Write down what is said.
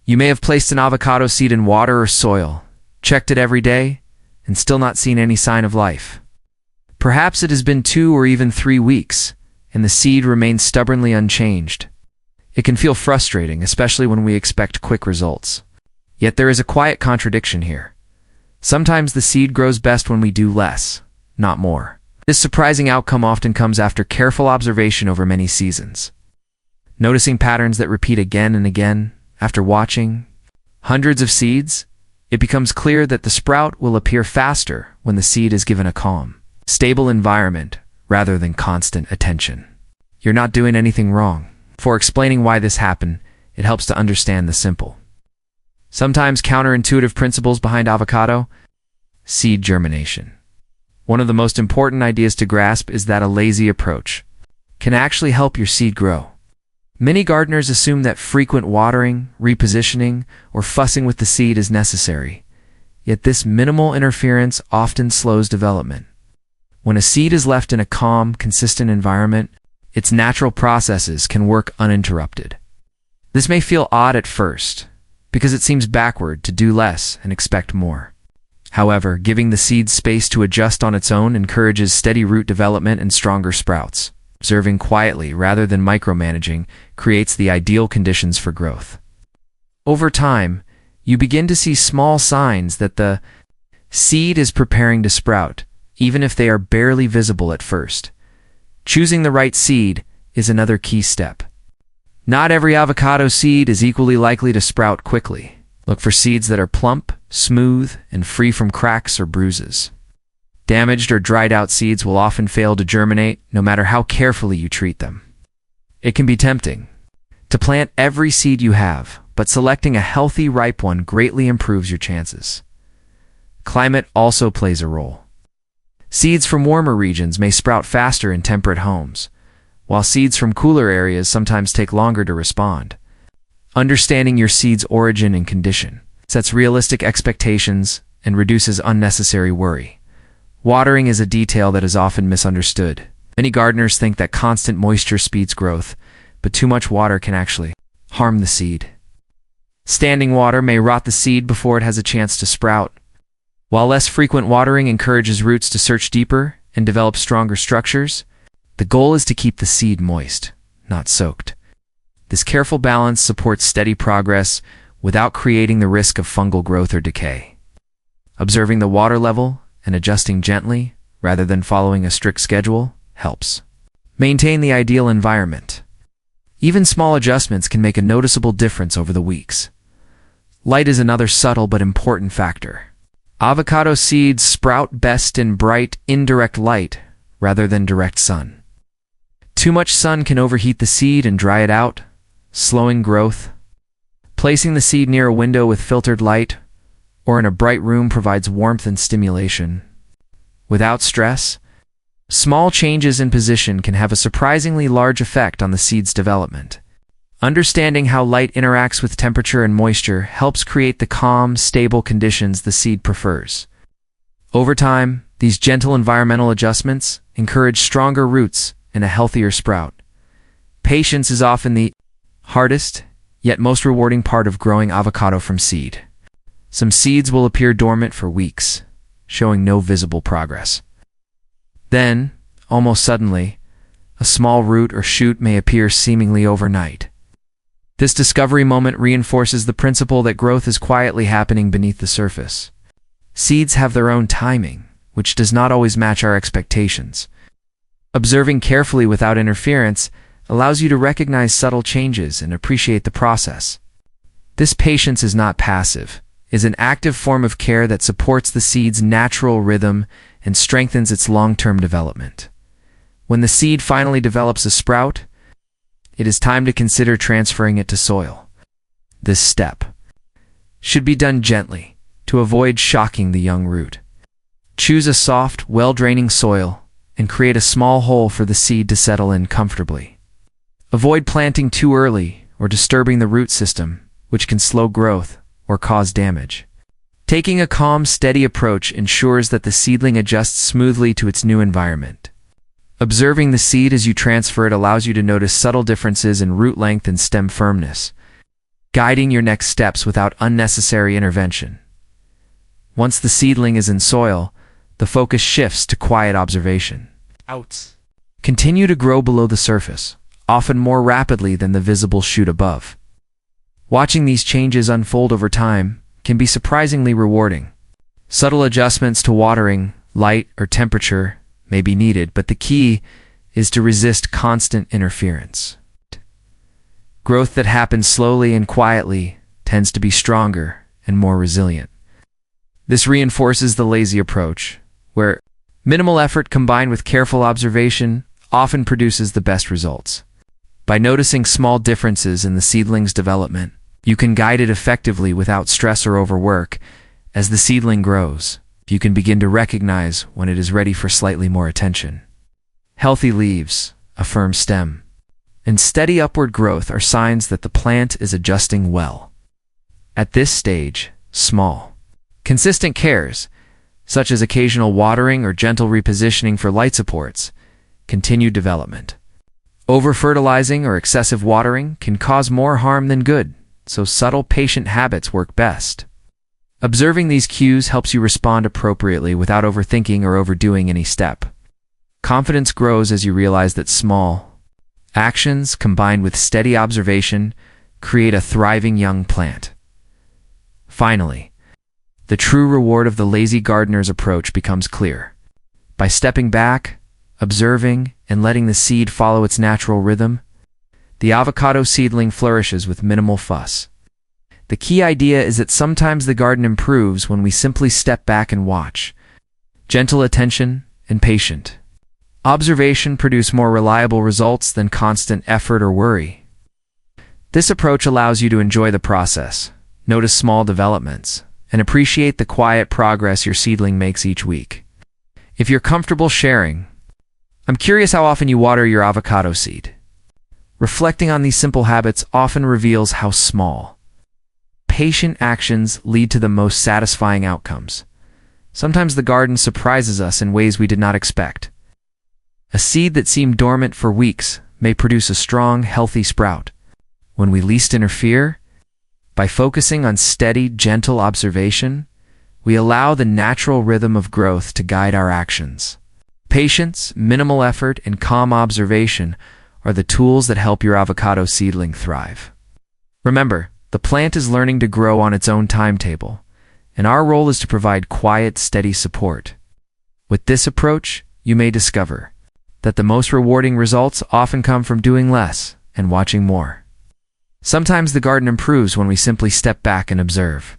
You may have placed an avocado seed in water or soil, checked it every day, and still not seen any sign of life. Perhaps it has been 2 or even 3 weeks, and the seed remains stubbornly unchanged. It can feel frustrating, especially when we expect quick results. Yet there is a quiet contradiction here. Sometimes the seed grows best when we do less, not more. This surprising outcome often comes after careful observation over many seasons. Noticing patterns that repeat again and again, after watching hundreds of seeds, it becomes clear that the sprout will appear faster when the seed is given a calm, stable environment rather than constant attention. You're not doing anything wrong. For explaining why this happened, it helps to understand the simple, sometimes counterintuitive principles behind avocado. Seed germination. One of the most important ideas to grasp is that a lazy approach can actually help your seed grow. Many gardeners assume that frequent watering, repositioning, or fussing with the seed is necessary, yet this minimal interference often slows development. When a seed is left in a calm, consistent environment, its natural processes can work uninterrupted. This may feel odd at first, because it seems backward to do less and expect more. However, giving the seed space to adjust on its own encourages steady root development and stronger sprouts. Observing quietly rather than micromanaging creates the ideal conditions for growth. Over time, you begin to see small signs that the seed is preparing to sprout, even if they are barely visible at first. Choosing the right seed is another key step. Not every avocado seed is equally likely to sprout quickly. Look for seeds that are plump, smooth, and free from cracks or bruises. Damaged or dried out seeds will often fail to germinate, no matter how carefully you treat them. It can be tempting to plant every seed you have, but selecting a healthy, ripe one greatly improves your chances. Climate also plays a role. Seeds from warmer regions may sprout faster in temperate homes, while seeds from cooler areas sometimes take longer to respond. Understanding your seed's origin and condition sets realistic expectations and reduces unnecessary worry. Watering is a detail that is often misunderstood. Many gardeners think that constant moisture speeds growth, but too much water can actually harm the seed. Standing water may rot the seed before it has a chance to sprout, while less frequent watering encourages roots to search deeper and develop stronger structures. The goal is to keep the seed moist, not soaked. This careful balance supports steady progress without creating the risk of fungal growth or decay. Observing the water level and adjusting gently, rather than following a strict schedule, helps. Maintain the ideal environment. Even small adjustments can make a noticeable difference over the weeks. Light is another subtle but important factor. Avocado seeds sprout best in bright, indirect light rather than direct sun. Too much sun can overheat the seed and dry it out, slowing growth. Placing the seed near a window with filtered light or in a bright room provides warmth and stimulation. Without stress, small changes in position can have a surprisingly large effect on the seed's development. Understanding how light interacts with temperature and moisture helps create the calm, stable conditions the seed prefers. Over time, these gentle environmental adjustments encourage stronger roots and a healthier sprout. Patience is often the hardest, yet most rewarding part of growing avocado from seed. Some seeds will appear dormant for weeks, showing no visible progress. Then, almost suddenly, a small root or shoot may appear seemingly overnight. This discovery moment reinforces the principle that growth is quietly happening beneath the surface. Seeds have their own timing, which does not always match our expectations. Observing carefully without interference allows you to recognize subtle changes and appreciate the process. This patience is not passive. It is an active form of care that supports the seed's natural rhythm and strengthens its long-term development. When the seed finally develops a sprout, it is time to consider transferring it to soil. This step should be done gently to avoid shocking the young root. Choose a soft, well-draining soil and create a small hole for the seed to settle in comfortably. Avoid planting too early or disturbing the root system, which can slow growth or cause damage. Taking a calm, steady approach ensures that the seedling adjusts smoothly to its new environment. Observing the seed as you transfer it allows you to notice subtle differences in root length and stem firmness. guiding your next steps without unnecessary intervention. Once the seedling is in soil, the focus shifts to quiet observation. Continue to grow below the surface, often more rapidly than the visible shoot above. Watching these changes unfold over time can be surprisingly rewarding. Subtle adjustments to watering, light, or temperature may be needed, but the key is to resist constant interference. Growth that happens slowly and quietly tends to be stronger and more resilient. This reinforces the lazy approach, where minimal effort combined with careful observation often produces the best results. By noticing small differences in the seedling's development, you can guide it effectively without stress or overwork. As the seedling grows, you can begin to recognize when it is ready for slightly more attention. Healthy leaves, a firm stem, and steady upward growth are signs that the plant is adjusting well. At this stage, small, consistent cares, such as occasional watering or gentle repositioning for light supports, continue development. Over-fertilizing or excessive watering can cause more harm than good, so subtle, patient habits work best. Observing these cues helps you respond appropriately without overthinking or overdoing any step. Confidence grows as you realize that small actions combined with steady observation create a thriving young plant. Finally, the true reward of the lazy gardener's approach becomes clear. By stepping back, observing, and letting the seed follow its natural rhythm, the avocado seedling flourishes with minimal fuss. The key idea is that sometimes the garden improves when we simply step back and watch. Gentle attention and patient observation produce more reliable results than constant effort or worry. This approach allows you to enjoy the process, notice small developments, and appreciate the quiet progress your seedling makes each week. If you're comfortable sharing, I'm curious how often you water your avocado seed. Reflecting on these simple habits often reveals how small, patient actions lead to the most satisfying outcomes. Sometimes the garden surprises us in ways we did not expect. A seed that seemed dormant for weeks may produce a strong, healthy sprout when we least interfere. By focusing on steady, gentle observation, we allow the natural rhythm of growth to guide our actions. Patience, minimal effort, and calm observation are the tools that help your avocado seedling thrive. Remember, the plant is learning to grow on its own timetable, and our role is to provide quiet, steady support. With this approach, you may discover that the most rewarding results often come from doing less and watching more. Sometimes the garden improves when we simply step back and observe.